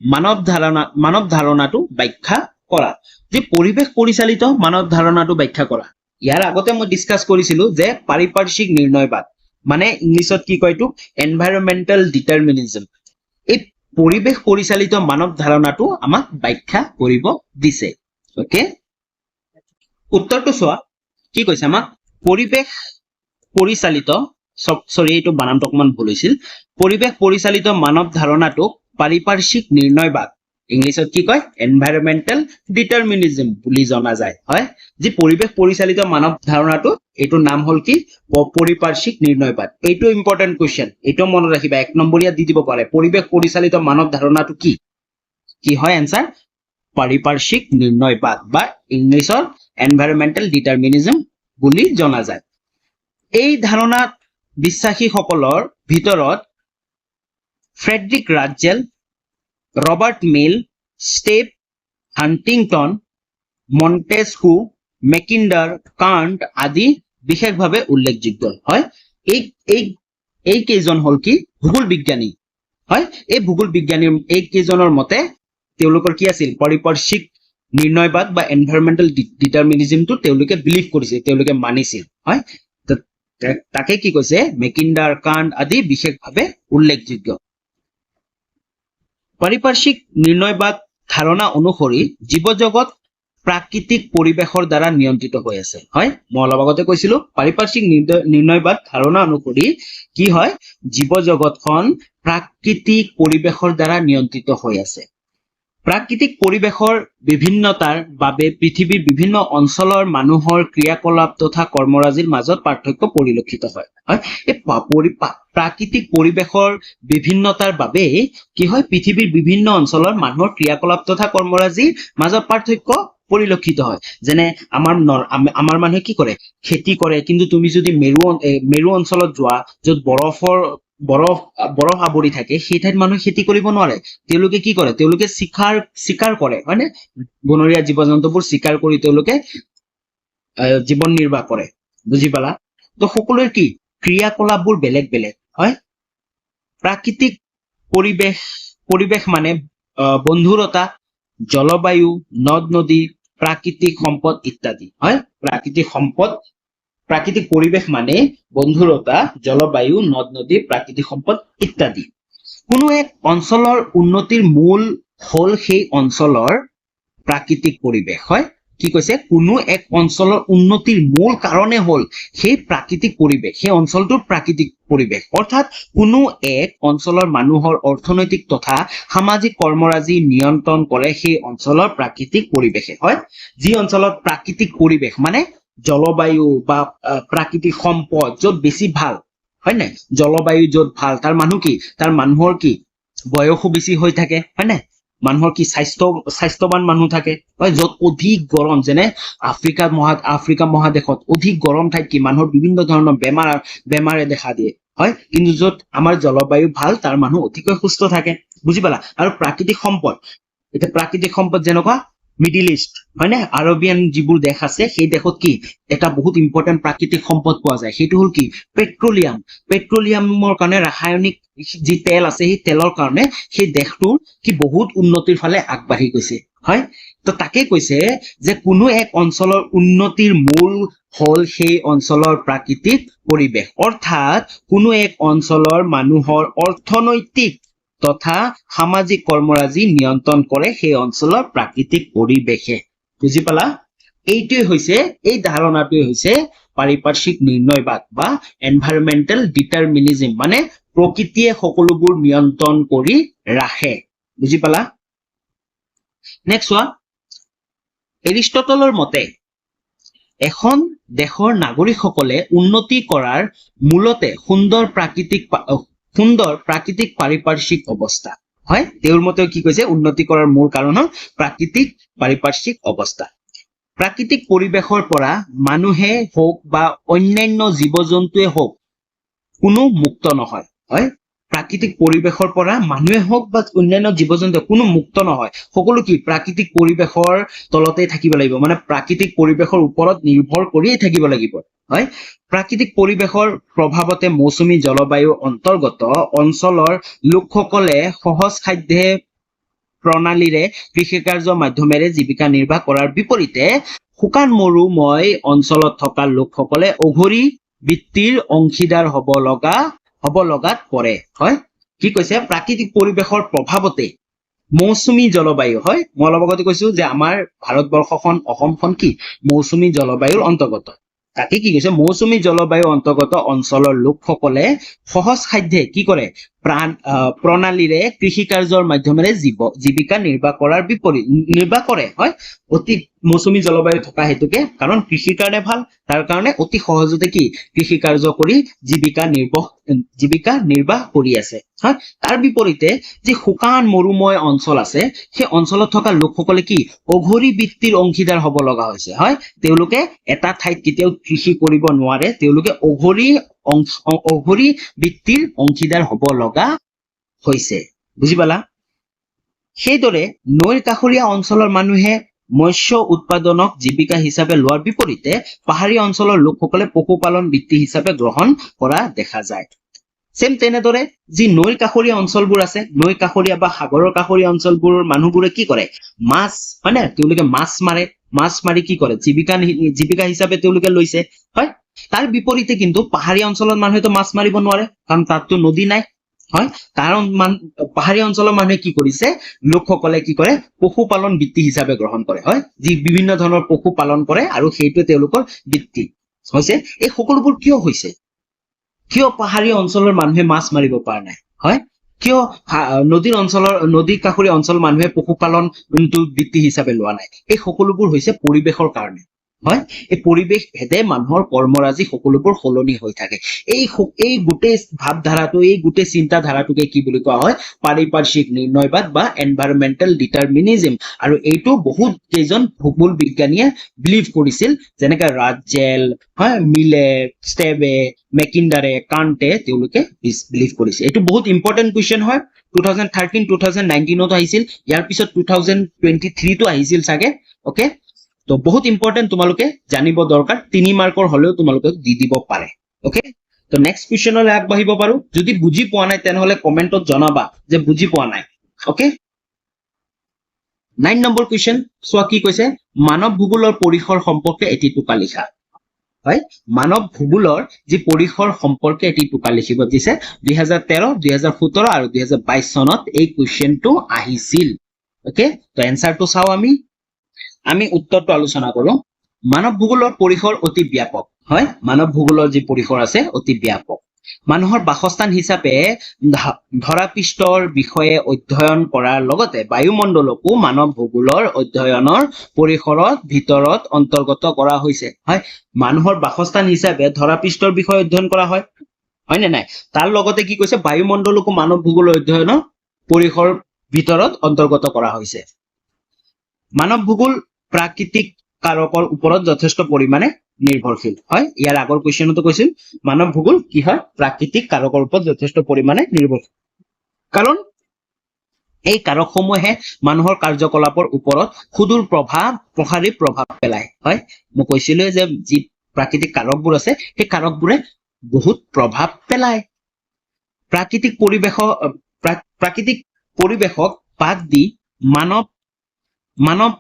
মানৱ ধাৰণাটো ব্যাখ্যা কৰা যে পৰিবেশ পৰিচালিত মানৱ ধাৰণাটো ব্যাখ্যা কৰা ইয়াৰ আগতে মই ডিসকাস কৰিছিলো যে পাৰিপাৰ্শ্বিক নিৰ্ণয়বাদ মানে ইংলিছত কি কয় এইটো এনভাইৰনমেন্টাল ডিটাৰমিনিজম এই পৰিবেশ পৰিচালিত মানৱ ধাৰণাটো আমাক ব্যাখ্যা কৰিব দিছে ওকে উত্তৰটো চোৱা কি কৈছে আমাক পৰিবেশ পৰিচালিত সৰি এইটো বানানটো অকমান ভুল হৈছিল পৰিবেশ পৰিচালিত মানৱ ধাৰণাটো পাৰিপাৰ্শ্বিক নিৰ্ণয়বাদ ইংলিছত কি কয় এনভাইৰনমেন্টাল ডিটাৰমিনিজম বুলি জনা যায় হয় যে পৰিবেশ পৰিচালিত মানৱ ধাৰণাটো এইটো নাম হল কি পৰিপাৰ্শ্বিক নিৰ্ণয়বাদ এইটো ইম্পৰ্টেন্ট কোৱেশ্চন এইটো মনত ৰাখিবা 1 নম্বৰীয়া দি দিব পাৰে পৰিবেশ পৰিচালিত মানৱ ধাৰণাটো কি হয় আনসাৰ পাৰিপাৰ্শ্বিক নিৰ্ণয়বাদ বা ইংলিছত এনভাইৰনমেন্টাল ডিটাৰমিনিজম বুলি জনা যায় এই ধাৰণাত বিশ্বাসীসকলৰ ভিতৰত ফ্ৰেডৰিক ৰাজেল ৰবাৰ্ট মিল ষ্টেপ হান্টিংটন মন্টেস্কু মেকিন্ডাৰ কাণ্ট আদি বিশেষভাৱে উল্লেখযোগ্য হয় এই কেইজন হল কি ভূগোল বিজ্ঞানী হয় এই ভূগোল বিজ্ঞানীৰ এই কেইজনৰ মতে তেওঁলোকৰ কি আছিল পাৰিপাৰ্শ্বিক নিৰ্ণয়বাদ বা এনভাইৰনমেন্টাল ডিটাৰমিনিজমটো তেওঁলোকে বিলিভ কৰিছিল তেওঁলোকে মানিছিল হয় তাকে কি কৈছে মেকিন্ডাৰ কাণ্ট আদি বিশেষভাৱে উল্লেখযোগ্য পাৰিপাৰ্শ্বিক নিৰ্ণয়বাদ ধাৰণা অনুসৰি জীৱজগত প্ৰাকৃতিক পৰিবেশৰ দ্বাৰা নিয়ন্ত্ৰিত হৈ আছে হয় মই অলপ আগতে কৈছিলো পাৰিপাৰ্শ্বিক নিৰ্ণয়বাদ ধাৰণা অনুসৰি কি হয় জীৱজগতখন প্ৰাকৃতিক পৰিবেশৰ দ্বাৰা নিয়ন্ত্ৰিত হৈ আছে প্ৰাকৃতিক পৰিবেশৰ বিভিন্নতাৰ বাবে পৃথিৱীৰ বিভিন্ন অঞ্চলৰ মানুহৰ ক্ৰিয়াকলাপ তথা কৰ্মৰাজিৰ মাজত পাৰ্থক্য পৰিলক্ষিত হয় এই প্ৰাকৃতিক পৰিবেশৰ বিভিন্নতাৰ বাবে কি হয় পৃথিৱীৰ বিভিন্ন অঞ্চলৰ মানুহৰ ক্ৰিয়াকলাপ তথা কৰ্মৰাজিৰ মাজত পাৰ্থক্য পৰিলক্ষিত হয় যেনে আমাৰ মানুহে কি কৰে খেতি কৰে কিন্তু তুমি যদি মেৰু অঞ্চলত যোৱা য'ত বৰফ আৱৰি থাকে সেই ঠাইত মানুহে খেতি কৰিব নোৱাৰে তেওঁলোকে কি কৰে তেওঁলোকে শিকাৰ কৰে হয়নে বনৰীয়া জীৱ-জন্তুবোৰ শিকাৰ কৰি তেওঁলোকে জীৱন নিৰ্বাহ কৰে বুজি পালা তো সকলোৰে কি ক্ৰিয়াকলাপবোৰ বেলেগ বেলেগ হয় প্ৰাকৃতিক পৰিবেশ মানে বন্ধুৰতা জলবায়ু নদ-নদী প্ৰাকৃতিক সম্পদ ইত্যাদি হয় প্ৰাকৃতিক পৰিবেশ মানে বন্ধুৰতা জলবায়ু নদ-নদী প্ৰাকৃতিক সম্পদ ইত্যাদি কোনো এক অঞ্চলৰ উন্নতিৰ মূল হল সেই অঞ্চলৰ প্ৰাকৃতিক পৰিবেশ হয় কি কৈছে কোনো এক অঞ্চলৰ উন্নতিৰ মূল কাৰণে হল সেই প্ৰাকৃতিক পৰিবেশ সেই অঞ্চলটোৰ প্ৰাকৃতিক পৰিবেশ অৰ্থাৎ কোনো এক অঞ্চলৰ মানুহৰ অৰ্থনৈতিক তথা সামাজিক কৰ্মৰাজি নিয়ন্ত্ৰণ কৰে সেই অঞ্চলৰ প্ৰাকৃতিক পৰিবেশে হয় যি অঞ্চলত প্ৰাকৃতিক পৰিবেশ মানে জলবায়ু বা প্ৰাকৃতিক সম্পদ য'ত বেছি ভাল হয় নাই জলবায়ু য'ত ভাল তাৰ মানুহৰ কি বয়সো বেছি হৈ থাকে হয় নাই মানুহৰ কি স্বাস্থ্যৱান মানুহ থাকে হয় য'ত অধিক গৰম যেনে আফ্ৰিকা মহাদেশত অধিক গৰম ঠাইত কি মানুহৰ বিভিন্ন ধৰণৰ বেমাৰে দেখা দিয়ে হয় কিন্তু য'ত আমাৰ জলবায়ু ভাল তাৰ মানুহ অধিককৈ সুস্থ থাকে বুজি পালা আৰু প্ৰাকৃতিক সম্পদ যেনেকুৱা মিডিল ইষ্ট হয় নে আৰবিয়ান যিবোৰ দেশ আছে সেই দেশত কি এটা বহুত ইম্পৰ্টেন্ট প্ৰাকৃতিক সম্পদ পোৱা যায় সেইটো হল কি পেট্ৰলিয়ামৰ কাৰণে ৰাসায়নিক যি তেল আছে সেই তেলৰ কাৰণে সেই দেশটোৰ কি বহুত উন্নতিৰ ফালে আগবাঢ়ি গৈছে হয় তো তাকে কৈছে যে কোনো এক অঞ্চলৰ উন্নতিৰ মূল হল সেই অঞ্চলৰ প্ৰাকৃতিক পৰিবেশ অৰ্থাৎ কোনো এক অঞ্চলৰ মানুহৰ অৰ্থনৈতিক তথা সামাজিক কৰ্মৰাজি নিয়ন্ত্ৰণ কৰে সেই অঞ্চলৰ প্ৰাকৃতিক পৰিবেশে বুজি পালা এই ধাৰণাটোৱে হৈছে পাৰিপাৰ্শ্বিক নিৰ্ণয়বাদ বা এনভাইৰনমেন্টাল ডিটাৰমিনিজম মানে প্ৰকৃতিয়ে সকলোবোৰ নিয়ন্ত্ৰণ কৰি ৰাখে বুজি পালা নেক্সট চোৱা এৰিষ্টটলৰ মতে এখন দেশৰ নাগৰিকসকলে উন্নতি কৰাৰ মূলতে সুন্দৰ প্ৰাকৃতিক পাৰিপাৰ্শ্বিক অৱস্থা হয় তেওঁৰ মতে কি কৈছে উন্নতি কৰাৰ মূল কাৰণ হ'ল প্ৰাকৃতিক পাৰিপাৰ্শ্বিক অৱস্থা প্ৰাকৃতিক পৰিৱেশৰ পৰা মানুহে হোক বা অন্যান্য জীৱ-জন্তুৱে হোক কোনো মুক্ত নহয় হয় প্ৰাকৃতিক পৰিৱেশৰ পৰা মানুহে হোক বা অন্যান্য জীৱ-জন্তু কোনো মুক্ত নহয় সকলো কি প্ৰাকৃতিক পৰিৱেশৰ তলতে থাকিব লাগিব মানে প্ৰাকৃতিক পৰিৱেশৰ ওপৰত নিৰ্ভৰ কৰিয়ে থাকিব লাগিব হয় প্ৰাকৃতিক পৰিৱেশৰ প্ৰভাৱতে মৌচুমী জলবায়ুৰ অন্তৰ্গত অঞ্চলৰ লোকসকলে সহজ খাদ্যে প্ৰণালীৰে কৃষিকাৰ্যৰ মাধ্যমেৰে জীৱিকা নিৰ্বাহ কৰাৰ বিপৰীতে শুকান মৰুময় অঞ্চলত থকা লোকসকলে অঘৰী বৃত্তিৰ অংশীদাৰ হ'ব লগাত পৰে হয় কি কৈছে প্ৰাকৃতিক পৰিৱেশৰ প্ৰভাৱতে মৌচুমী জলবায়ু হয় মই অলপ আগতে কৈছো যে আমাৰ ভাৰতবৰ্ষখন অসমখন কি মৌচুমী জলবায়ুৰ অন্তৰ্গত তাকে কি কৈছে মৌচুমী জলবায়ুৰ অন্তৰ্গত অঞ্চলৰ লোকসকলে সহজ খাদ্যে কি কৰে প্ৰণালীৰে কৃষিকাৰ্যৰ মাধ্যমেৰে জীৱিকা নিৰ্বাহ কৰাৰ নিৰ্বাহ কৰে হয় অতি মৌচুমী জলবায়ু থকা হেতুকে কাৰণ কৃষিৰ কাৰণে ভাল তাৰ কাৰণে অতি সহজতে কি কৃষি কাৰ্য কৰি জীৱিকা নিৰ্বাহ কৰি আছে হয় তাৰ বিপৰীতে যে শুকান মৰুময় অঞ্চল আছে সেই অঞ্চলত থকা লোকসকলে কি অঘৰী বৃত্তিৰ অংশীদাৰ হ'ব লগা হৈছে হয় তেওঁলোকে এটা ঠাইত কেতিয়াও কৃষি কৰিব নোৱাৰে তেওঁলোকে অঘৰী বৃত্তিৰ অংশীদাৰ হ'ব লগা হৈছে বুজি পালা সেইদৰে নৈৰ কাষৰীয়া অঞ্চলৰ মানুহে মৎস্য উৎপাদনক জীৱিকা হিচাপে লোৱাৰ বিপৰীতে পাহাৰীয়া অঞ্চলৰ লোকসকলে পশুপালন বৃত্তি হিচাপে গ্ৰহণ কৰা দেখা যায় সেম তেনেদৰে যি নৈৰ কাষৰীয়া অঞ্চলবোৰ আছে নৈ কাষৰীয়া বা সাগৰৰ কাষৰীয়া অঞ্চলবোৰৰ মানুহবোৰে কি কৰে মাছ মানে তেওঁলোকে মাছ মাৰি কি কৰে জীৱিকা হিচাপে তেওঁলোকে লৈছে হয় তাৰ বিপৰীতে কিন্তু পাহাৰীয়া অঞ্চলৰ মানুহেতো মাছ মাৰিব নোৱাৰে কাৰণ তাততো নদী নাই হয় কাৰণ পাহাৰীয়া অঞ্চলৰ মানুহে কি কৰিছে লোকসকলে কি কৰে পশুপালন বৃত্তি হিচাপে গ্ৰহণ কৰে হয় যি বিভিন্ন ধৰণৰ পশু পালন কৰে আৰু সেইটোৱে তেওঁলোকৰ বৃত্তি হৈছে এই সকলোবোৰ কিয় হৈছে কিয় পাহাৰীয়া অঞ্চলৰ মানুহে মাছ মাৰিব পৰা নাই হয় কিয় নদী কাষৰীয়া অঞ্চল মানুহে পশুপালন বৃত্তি হিচাপে লোৱা নাই এই সকলোবোৰ হৈছে পৰিৱেশৰ কাৰণে হয় এই পৰিৱেশ ভেদে মানুহৰ কৰ্মৰাজি সকলোবোৰ সলনি হৈ থাকে এই গোটেই ভাৱধাৰাটো এই গোটেই চিন্তাধাৰাটোকে কি বুলি কোৱা হয় পাৰিপাৰ্শ্বিক নিৰ্ণয়বাদ বা এনভাইৰনমেণ্টেল ডিটাৰমিনিজম আৰু এইটো বহুত কেইজন ভূগোল বিজ্ঞানীয়ে বিলিভ কৰিছিল যেনেকৈ ৰাজেল হয় মিলে ষ্টেবে মেকিন্ডাৰে কাণ্টে তেওঁলোকে বিলিভ কৰিছে এইটো বহুত ইম্পৰ্টেণ্ট কুৱেশ্যন হয় 2013-2019 আহিছিল ইয়াৰ পিছত 2023 আহিছিল চাগে ওকে তো বহুত ইম্পৰ্টেণ্ট তোমালোকে জানিব দৰকাৰ 3 মাৰ্কৰ হলেও তোমালোকে দি দিব পাৰে ওকে তো নেক্সট কুৱেশ্যনলৈ আগবাঢ়িব পাৰো যদি বুজি পোৱা নাই তেনেহলে কমেন্টত জনাবা যে বুজি পোৱা নাই ওকে 9 নম্বৰ কুৱেশ্যন চোৱা কি কৈছে মানৱ ভূগোলৰ পৰিসৰ সম্পৰ্কে এটি টোকা লিখা হয় মানৱ ভূগোলৰ যি পৰিসৰ সম্পৰ্কে এটি টোকা লিখিব দিছে 2013 2017 আৰু 2022 চনত এই কুৱেশ্যনটো আহিছিল ওকে তো এনসাৰটো চাও আমি উত্তৰটো আলোচনা কৰো মানৱ ভূগোলৰ পৰিসৰ অতি ব্যাপক হয় মানৱ ভূগোলৰ যি পৰিসৰ আছে অতি ব্যাপক মানুহৰ বাসস্থান হিচাপে ধৰা পৃষ্ঠৰ বিষয়ে অধ্যয়ন কৰাৰ লগতে বায়ুমণ্ডলকো মানৱ ভূগোলৰ অধ্যয়নৰ পৰিসৰৰ ভিতৰত অন্তৰ্গত কৰা হৈছে হয় মানুহৰ বাসস্থান হিচাপে ধৰা পৃষ্ঠৰ বিষয়ে অধ্যয়ন কৰা হয় হয়নে নাই তাৰ লগতে কি কৈছে বায়ুমণ্ডলকো মানৱ ভূগোলৰ অধ্যয়নৰ পৰিসৰৰ ভিতৰত অন্তৰ্গত কৰা হৈছে মানৱ ভূগোল প্ৰাকৃতিক কাৰকৰ ওপৰত যথেষ্ট পৰিমাণে নিৰ্ভৰশীল হয় ইয়াৰ আগৰ কুৱেশ্যনতো কৈছিল মানৱ ভূগোল কি হয় প্ৰাকৃতিক কাৰকৰ ওপৰত যথেষ্ট পৰিমাণে নিৰ্ভৰশীল কাৰণ এই কাৰকসমূহে মানুহৰ কাৰ্যকলাপৰ ওপৰত সুদূৰ প্ৰভাৱী প্ৰভাৱ পেলায় হয় মই কৈছিলো যে যি প্ৰাকৃতিক কাৰকবোৰ আছে সেই কাৰকবোৰে বহুত প্ৰভাৱ পেলায় প্ৰাকৃতিক পৰিৱেশক বাদ দি মানৱ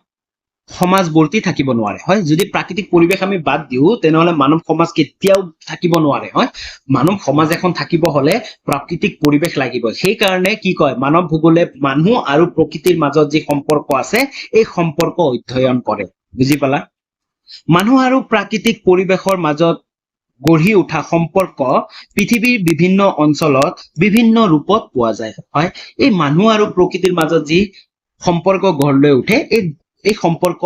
সমাজ বৰ্তি থাকিব নোৱাৰে হয় যদি প্ৰাকৃতিক পৰিৱেশ আমি বাদ দিও তেনেহলে মানৱ সমাজ কেতিয়াও থাকিব নোৱাৰে হয় মানৱ সমাজ এখন থাকিব হলে প্ৰাকৃতিক পৰিৱেশ লাগিব সেই কাৰণে কি কয় মানৱ ভূগোলে মানুহ আৰু প্ৰকৃতিৰ মাজত যি সম্পৰ্ক আছে এই সম্পৰ্ক অধ্যয়ন কৰে বুজি পালা মানুহ আৰু প্ৰাকৃতিক পৰিৱেশৰ মাজত গঢ়ি উঠা সম্পৰ্ক পৃথিৱীৰ বিভিন্ন অঞ্চলত বিভিন্ন ৰূপত পোৱা যায় হয় এই মানুহ আৰু প্ৰকৃতিৰ মাজত যি সম্পৰ্ক গঢ় লৈ উঠে এই সম্পৰ্ক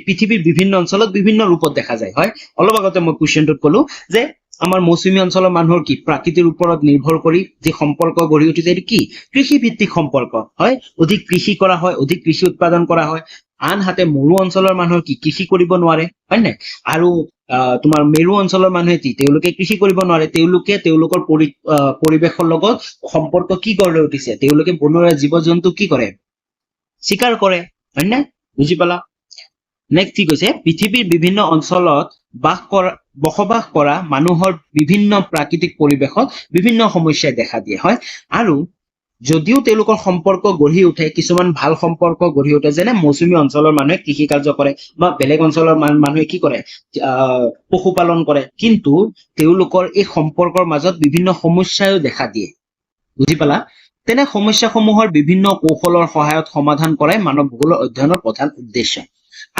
পৃথিৱীৰ বিভিন্ন অঞ্চলত বিভিন্ন ৰূপত দেখা যায় হয় অলপ আগতে মই কুৱেশ্যনটোত কলো যে আমাৰ মৌচুমী অঞ্চলৰ মানুহৰ কি প্ৰাকৃতিৰ ওপৰত নিৰ্ভৰ কৰি যি সম্পৰ্ক গঢ়ি উঠিছে এইটো কি কৃষি ভিত্তিক সম্পৰ্ক হয় অধিক কৃষি কৰা হয় অধিক কৃষি উৎপাদন কৰা হয় আনহাতে মৰু অঞ্চলৰ মানুহৰ কি কৃষি কৰিব নোৱাৰে হয় নাই আৰু তোমাৰ মেৰু অঞ্চলৰ মানুহে কি তেওঁলোকে কৃষি কৰিব নোৱাৰে তেওঁলোকে তেওঁলোকৰ পৰিৱেশৰ লগত সম্পৰ্ক কি গঢ় লৈ উঠিছে তেওঁলোকে বনৰীয়া জীৱ-জন্তু কি কৰে চিকাৰ কৰে হয় নাই বুজি পালা নেক্সট কি কৈছে পৃথিৱীৰ বিভিন্ন অঞ্চলত বসবাস কৰা মানুহৰ বিভিন্ন প্ৰাকৃতিক পৰিৱেশত বিভিন্ন সমস্যাই দেখা দিয়ে হয় আৰু যদিও তেওঁলোকৰ সম্পৰ্ক গঢ়ি উঠে কিছুমান ভাল সম্পৰ্ক গঢ়ি উঠে যেনে মৌচুমী অঞ্চলৰ মানুহে কৃষি কাৰ্য কৰে বা বেলেগ অঞ্চলৰ মানুহে কি কৰে পশুপালন কৰে কিন্তু তেওঁলোকৰ এই সম্পৰ্কৰ মাজত বিভিন্ন সমস্যাও দেখা দিয়ে বুজি পালা তেনে সমস্যাসমূহৰ বিভিন্ন কৌশলৰ সহায়ত সমাধান কৰাই মানৱ ভূগোলৰ অধ্যয়নৰ প্ৰধান উদ্দেশ্য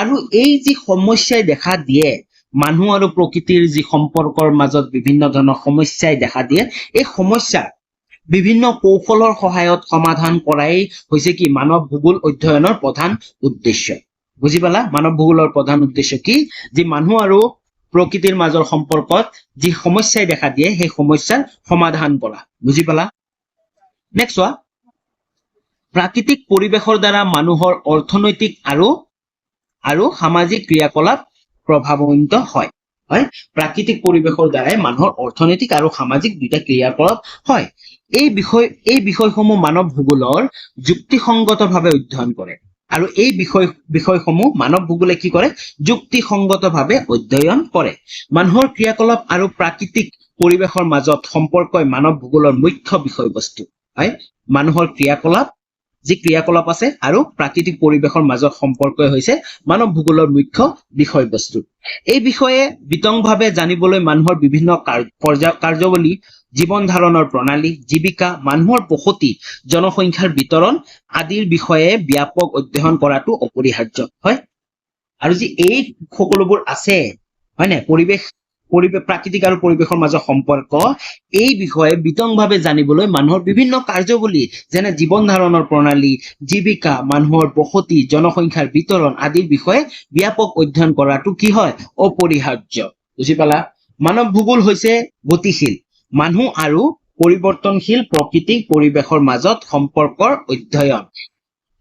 আৰু এই যি সমস্যাই দেখা দিয়ে মানুহ আৰু প্ৰকৃতিৰ যি সম্পৰ্কৰ মাজত বিভিন্ন ধৰণৰ সমস্যাই দেখা দিয়ে এই সমস্যা বিভিন্ন কৌশলৰ সহায়ত সমাধান কৰাই হৈছে কি মানৱ ভূগোল অধ্যয়নৰ প্ৰধান উদ্দেশ্য বুজি পালা মানৱ ভূগোলৰ প্ৰধান উদ্দেশ্য কি যে মানুহ আৰু প্ৰকৃতিৰ মাজৰ সম্পৰ্কত যি সমস্যাই দেখা দিয়ে সেই সমস্যাৰ সমাধান কৰা বুজি পালা নেক্সট চোৱা প্ৰাকৃতিক পৰিৱেশৰ দ্বাৰা মানুহৰ অৰ্থনৈতিক আৰু সামাজিক ক্ৰিয়াকলাপ প্ৰভাৱান্বিত হয় হয় প্ৰাকৃতিক পৰিৱেশৰ দ্বাৰাই মানুহৰ অৰ্থনৈতিক আৰু সামাজিক দুটা ক্ৰিয়াকলাপ হয় এই বিষয়সমূহ মানৱ ভূগোলৰ যুক্তিসংগতভাৱে অধ্যয়ন কৰে আৰু এই বিষয়সমূহ মানৱ ভূগোলে কি কৰে যুক্তিসংগতভাৱে অধ্যয়ন কৰে মানুহৰ ক্ৰিয়াকলাপ আৰু প্ৰাকৃতিক পৰিৱেশৰ মাজত সম্পৰ্কই মানৱ ভূগোলৰ মুখ্য বিষয়বস্তু হয় মানুহৰ ক্ৰিয়াকলাপ যি ক্ৰিয়াকলাপ আছে আৰু প্ৰাকৃতিক পৰিৱেশৰ মাজত সম্পৰ্কই হৈছে মানৱ ভূগোলৰ মুখ্য বিষয়বস্তু এই বিষয়ে বিতংভাৱে জানিবলৈ মানুহৰ বিভিন্ন কাৰ্যাৱলী জীৱন ধাৰণৰ প্ৰণালী জীৱিকা মানুহৰ বসতি জনসংখ্যাৰ বিতৰণ আদিৰ বিষয়ে ব্যাপক অধ্যয়ন কৰাটো অপৰিহাৰ্য হয় আৰু যি এই সকলোবোৰ আছে হয় নাই পৰিৱেশ প্ৰাকৃতিক আৰু পৰিৱেশৰ মাজৰ সম্পৰ্ক এই বিষয়ে বিতংভাৱে জানিবলৈ মানুহৰ বিভিন্ন কাৰ্যাৱলী যেনে জীৱন ধাৰণৰ প্ৰণালী জীৱিকা মানুহৰ বসতি জনসংখ্যাৰ বিতৰণ আদিৰ বিষয়ে ব্যাপক অধ্যয়ন কৰাটো কি হয় অপৰিহাৰ্য বুজি পালা মানৱ ভূগোল হৈছে গতিশীল মানুহ আৰু পৰিৱৰ্তনশীল প্ৰাকৃতিক পৰিৱেশৰ মাজত সম্পৰ্কৰ অধ্যয়ন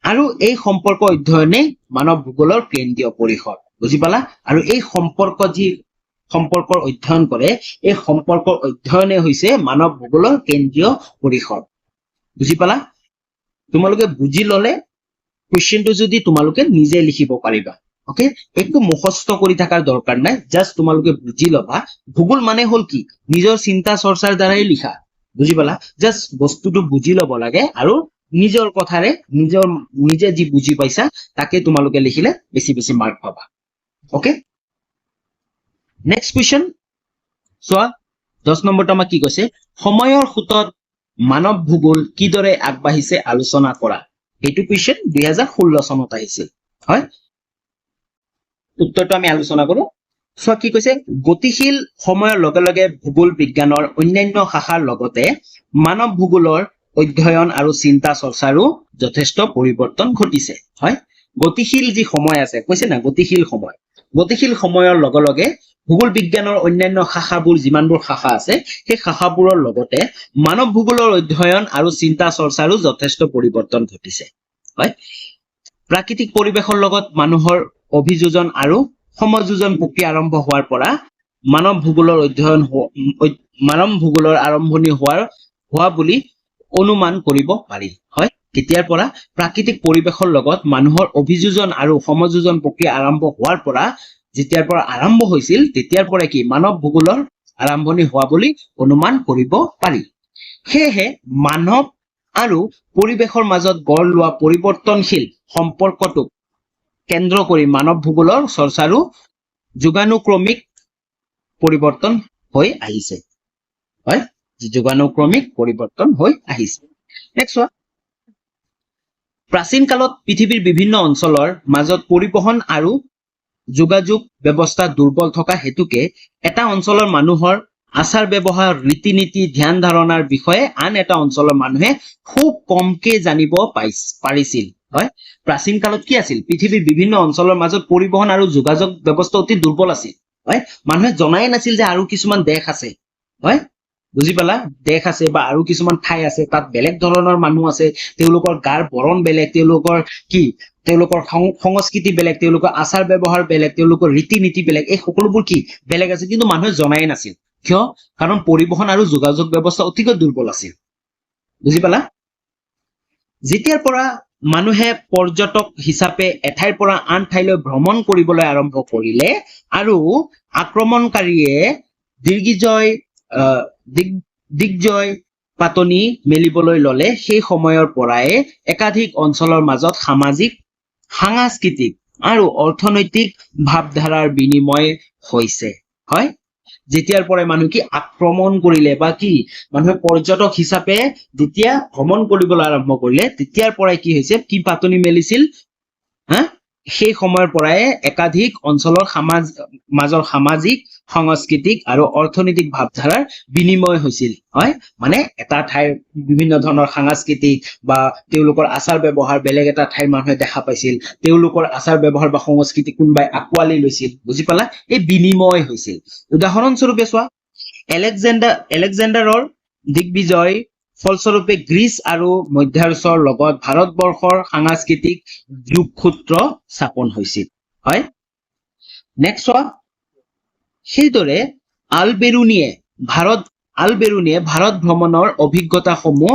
আৰু এই সম্পৰ্ক অধ্যয়নে মানৱ ভূগোলৰ কেন্দ্ৰীয় পৰিসৰ বুজি পালা আৰু এই সম্পৰ্কৰ অধ্যয়ন কৰে এই সম্পৰ্কৰ অধ্যয়নে হৈছে মানৱ ভূগোলৰ কেন্দ্ৰীয় পৰিসৰ বুজি পালা তোমালোকে বুজি ললে কোৱেশ্চনটো যদি তোমালোকে নিজে লিখিব পাৰিবা ওকে একটু মুখস্থ কৰি থকাৰ দৰকাৰ নাই জাস্ট তোমালোকে বুজি লবা ভূগোল মানে হল কি নিজৰ চিন্তা চৰ্চাৰ দ্বাৰাই লিখা বুজি পালা জাস্ট বস্তুটো বুজি লব লাগে আৰু নিজৰ কথাৰে নিজে যি বুজি পাইছা তাকে তোমালোকে লিখিলে বেছি বেছি মাৰ্ক পাবা ওকে নেক্সট কুৱেশ্চন চোৱা 10 নম্বৰটো আমাক কি কৈছে সময়ৰ খুঁটত মানৱ ভূগোল কিদৰে আগবাঢ়িছে আলোচনা কৰা এইটো কুৱেশ্চন 2016 চনত আহিছিল হয় উত্তৰটো আমি আলোচনা কৰো চোৱা কি কৈছে গতিশীল সময়ৰ লগে লগে ভূগোল বিজ্ঞানৰ অন্যান্য শাখাৰ লগতে মানৱ ভূগোলৰ অধ্যয়ন আৰু চিন্তা চৰ্চাৰো যথেষ্ট পৰিৱৰ্তন ঘটিছে হয় গতিশীল যি সময় আছে কৈছে না গতিশীল সময়ৰ লগে লগে ভূগোল বিজ্ঞানৰ অন্যান্য শাখাবোৰ যিমানবোৰ শাখা আছে সেই শাখাবোৰৰ লগতে মানৱ ভূগোলৰ অধ্যয়ন আৰু চিন্তা চৰ্চাৰো যথেষ্ট পৰিৱৰ্তন ঘটিছে হয় প্ৰাকৃতিক পৰিৱেশৰ লগত মানুহৰ অভিযোজন আৰু সমযোজন প্ৰক্ৰিয়া আৰম্ভ হোৱাৰ পৰা মানৱ ভূগোলৰ আৰম্ভণি হোৱা বুলি অনুমান কৰিব পাৰি হয় কেতিয়াৰ পৰা প্ৰাকৃতিক পৰিৱেশৰ লগত মানুহৰ অভিযোজন আৰু সমযোজন প্ৰক্ৰিয়া আৰম্ভ হোৱাৰ পৰা যেতিয়াৰ পৰা আৰম্ভ হৈছিল তেতিয়াৰ পৰা কি মানৱ ভূগোলৰ আৰম্ভণি হোৱা বুলি অনুমান কৰিব পাৰি সেয়েহে মানৱ আৰু পৰিৱেশৰ মাজত গঢ় লোৱা পৰিৱৰ্তনশীল সম্পৰ্কটোক কেন্দ্ৰ কৰি মানৱ ভূগোলৰ চৰ্চাৰো যুগানুক্ৰমিক পৰিৱৰ্তন হৈ আহিছে হয় যুগানুক্ৰমিক পৰিৱৰ্তন হৈ আহিছে নেক্সট চোৱা প্ৰাচীন কালত পৃথিৱীৰ বিভিন্ন অঞ্চলৰ মাজত পৰিবহন আৰু যোগাযোগ ব্যৱস্থা দুৰ্বল থকা হেতুকে এটা অঞ্চলৰ মানুহৰ আচাৰ ব্যৱহাৰ ৰীতি নীতি ধ্যান ধাৰণাৰ বিষয়ে আন এটা অঞ্চলৰ মানুহে খুব কমকে জানিব পাৰিছিল হয় প্ৰাচীন কালত কি আছিল পৃথিৱীৰ বিভিন্ন অঞ্চলৰ মাজত পৰিবহন আৰু যোগাযোগ ব্যৱস্থা অতি দুৰ্বল আছিল হয় মানুহে জনাই নাছিল যে আৰু কিছুমান দেশ আছে হয় বুজি পালা দেশ আছে বা আৰু কিছুমান ঠাই আছে তাত বেলেগ ধৰণৰ মানুহ আছে তেওঁলোকৰ গাৰ বৰণ বেলেগ তেওঁলোকৰ কি তেওঁলোকৰ সংস্কৃতি বেলেগ তেওঁলোকৰ আচাৰ ব্যৱহাৰ বেলেগ তেওঁলোকৰ ৰীতি নীতি বেলেগ এই সকলোবোৰ কি বেলেগ আছে কিন্তু মানুহে জনাই নাছিল কিয় কাৰণ পৰিবহন আৰু যোগাযোগ ব্যৱস্থা অতিকৈ দুৰ্বল আছিল বুজি পালা যেতিয়াৰ পৰা মানুহে পৰ্যটক হিচাপে এঠাইৰ পৰা আন ঠাইলৈ ভ্ৰমণ কৰিবলৈ আৰম্ভ কৰিলে আৰু আক্ৰমণকাৰীয়ে দিগ্জয় পাতনি মেলিবলৈ ললে সেই সময়ৰ পৰাই একাধিক অঞ্চলৰ মাজত সাংস্কৃতিক আৰু অৰ্থনৈতিক ভাৱধাৰাৰ বিনিময় হৈছে হয় যেতিয়াৰ পৰাই মানুহ কি আক্ৰমণ কৰিলে বা কি মানুহে পৰ্যটক হিচাপে যেতিয়া ভ্ৰমণ কৰিবলৈ আৰম্ভ কৰিলে তেতিয়াৰ পৰাই কি হৈছে কি পাতনি মেলিছিল হা সেই সময়ৰ পৰাই একাধিক অঞ্চলৰ মাজৰ সামাজিক সাংস্কৃতিক আৰু অৰ্থনৈতিক ভাৱধাৰাৰ বিনিময় হৈছিল হয় মানে এটা ঠাইৰ বিভিন্ন ধৰণৰ সাংস্কৃতিক বা তেওঁলোকৰ আচাৰ ব্যৱহাৰ বেলেগ এটা ঠাইৰ মানুহে দেখা পাইছিল তেওঁলোকৰ আচাৰ ব্যৱহাৰ বা সংস্কৃতি কোনোবাই আঁকোৱালি লৈছিল বুজি পালা এই বিনিময় হৈছিল উদাহৰণস্বৰূপে চোৱা এলেকজেণ্ডাৰৰ দিগ্বিজয় ফলস্বৰূপে গ্ৰীচ আৰু মধ্যাৰ্চৰ লগত ভাৰতবৰ্ষৰ সাংস্কৃতিক যোগসূত্ৰ স্থাপন হৈছিল হয় নেক্সট চোৱা সেইদৰে আলবেৰুনিয়ে ভাৰত ভ্ৰমণৰ অভিজ্ঞতাসমূহ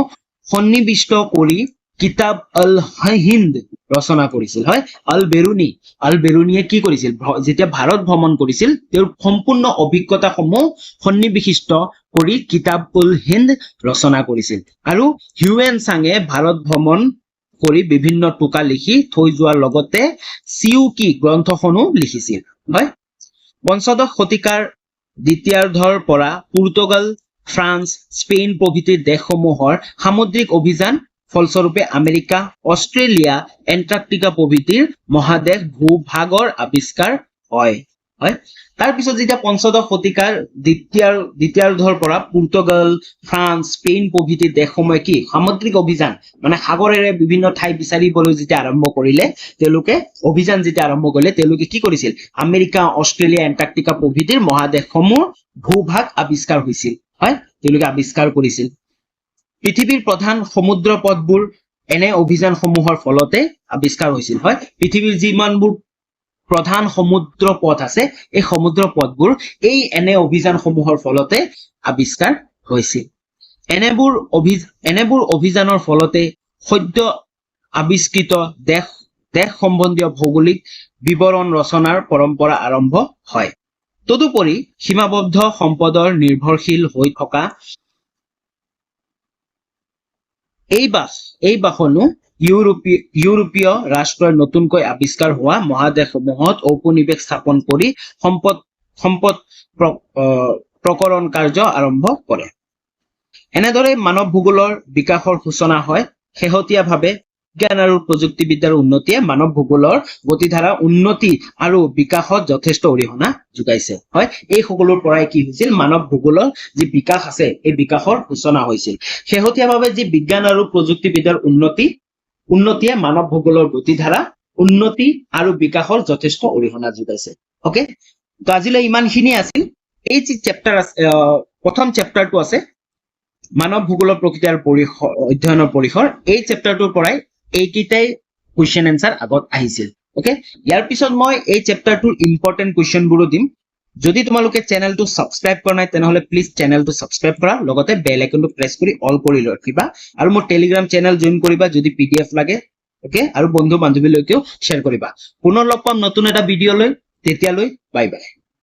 সন্নিৱিষ্ট কৰি কিতাব আল হিন্দ ৰচনা কৰিছিল হয় আলবেৰুনিয়ে কি কৰিছিল যেতিয়া ভাৰত ভ্ৰমণ কৰিছিল তেওঁৰ সম্পূৰ্ণ অভিজ্ঞতাসমূহ সন্নিবিষ্ট কৰি কিতাব উল হিন্দ ৰচনা কৰিছিল আৰু হিউৱেন চাঙে ভাৰত ভ্ৰমণ কৰি বিভিন্ন টোকা লিখি থৈ যোৱাৰ লগতে চিউকি গ্ৰন্থখনো লিখিছিল হয় পঞ্চদশ শতিকাৰ দ্বিতীয়াৰ্ধৰ পৰা পৰ্তুগাল ফ্ৰান্স স্পেইন প্ৰভৃতি দেশসমূহৰ সামুদ্ৰিক অভিযান ফলস্বৰূপে আমেৰিকা অষ্ট্ৰেলিয়া এণ্টাৰ্কটিকা প্ৰভৃতিৰ মহাদেশ ভূভাগৰ আৱিষ্কাৰ হয় হয় তাৰপিছত যেতিয়া পঞ্চদশ শতিকাৰ দ্বিতীয়াৰ্ধৰ পৰা পৰ্তুগাল ফ্ৰান্স স্পেইন প্ৰভৃতি দেশসমূহে কি সামুদ্ৰিক অভিযান মানে সাগৰেৰে বিভিন্ন ঠাই বিচাৰিবলৈ যেতিয়া আৰম্ভ কৰিলে তেওঁলোকে অভিযান যেতিয়া আৰম্ভ কৰিলে তেওঁলোকে কি কৰিছিল আমেৰিকা অষ্ট্ৰেলিয়া এণ্টাৰ্কটিকা প্ৰভৃতিৰ মহাদেশসমূহ ভূভাগ আৱিষ্কাৰ হৈছিল হয় তেওঁলোকে আৱিষ্কাৰ কৰিছিল পৃথিৱীৰ প্ৰধান সমুদ্ৰ পথবোৰ এনে অভিযানসমূহৰ ফলতে আৱিষ্কাৰ হৈছিল হয় পৃথিৱীৰ যিমানবোৰ প্ৰধান সমুদ্ৰ পথ আছে এই সমুদ্ৰ পথবোৰ এই এনে অভিযানসমূহৰ ফলতে আৱিষ্কাৰ হৈছিল এনেবোৰ অভিযানৰ ফলতে সদ্য আৱিষ্কৃত দেশ সম্বন্ধীয় ভৌগোলিক বিৱৰণ ৰচনাৰ পৰম্পৰা আৰম্ভ হয় তদুপৰি সীমাবদ্ধ সম্পদৰ নিৰ্ভৰশীল হৈ থকা এই বাসনো ইউৰোপীয় ৰাষ্ট্ৰই নতুনকৈ আৱিষ্কাৰ হোৱা মহাদেশসমূহত ঔপনিৱেশ স্থাপন কৰি সম্পদ প্ৰকৰণ কাৰ্য আৰম্ভ কৰে এনেদৰে মানৱ ভূগোলৰ বিকাশৰ সূচনা হয় শেহতীয়াভাৱে বিজ্ঞান আৰু প্ৰযুক্তিবিদ্যাৰ উন্নতিয়ে মানৱ ভূগোলৰ গতিধাৰা উন্নতি আৰু বিকাশত যথেষ্ট অৰিহণা যোগাইছে হয় এই সকলোৰ পৰাই কি হৈছিল মানৱ ভূগোলৰ যি বিকাশ আছে এই বিকাশৰ সূচনা হৈছিল শেহতীয়াভাৱে যি বিজ্ঞান আৰু প্ৰযুক্তিবিদ্যাৰ উন্নতিয়ে মানৱ ভূগোলৰ গতিধাৰা উন্নতি আৰু বিকাশৰ যথেষ্ট অৰিহণা যোগাইছে ওকে তো আজিলৈ ইমানখিনি আছিল এই যি চেপ্টাৰ আছে প্ৰথম চেপ্টাৰটো আছে মানৱ ভূগোলৰ প্ৰকৃতি আৰু অধ্যয়নৰ পৰিসৰ এই চেপ্টাৰটোৰ পৰাই এইকেইটাই কুৱেশ্যন এনসাৰ আগত আহিছিল ওকে ইয়াৰ পিছত মই এই চেপ্টাৰটোৰ ইম্পৰ্টেন্ট কুৱেশ্যনবোৰো দিম যদি তোমালোকে চেনেলটো সাবস্ক্ৰাইব কৰা নাই তেনেহলে প্লিজ চেনেলটো সাবস্ক্ৰাইব কৰা লগতে বেল আইকনটো প্ৰেছ কৰি অল কৰি ৰাখিবা আৰু মোৰ টেলিগ্ৰাম চেনেল জয়েন কৰিবা যদি পিডিএফ লাগে ওকে আৰু বন্ধু বান্ধৱীলৈকেও শ্বেয়াৰ কৰিবা পুনৰ লগ পাম নতুন এটা ভিডিঅ লৈ তেতিয়ালৈ বাই বাই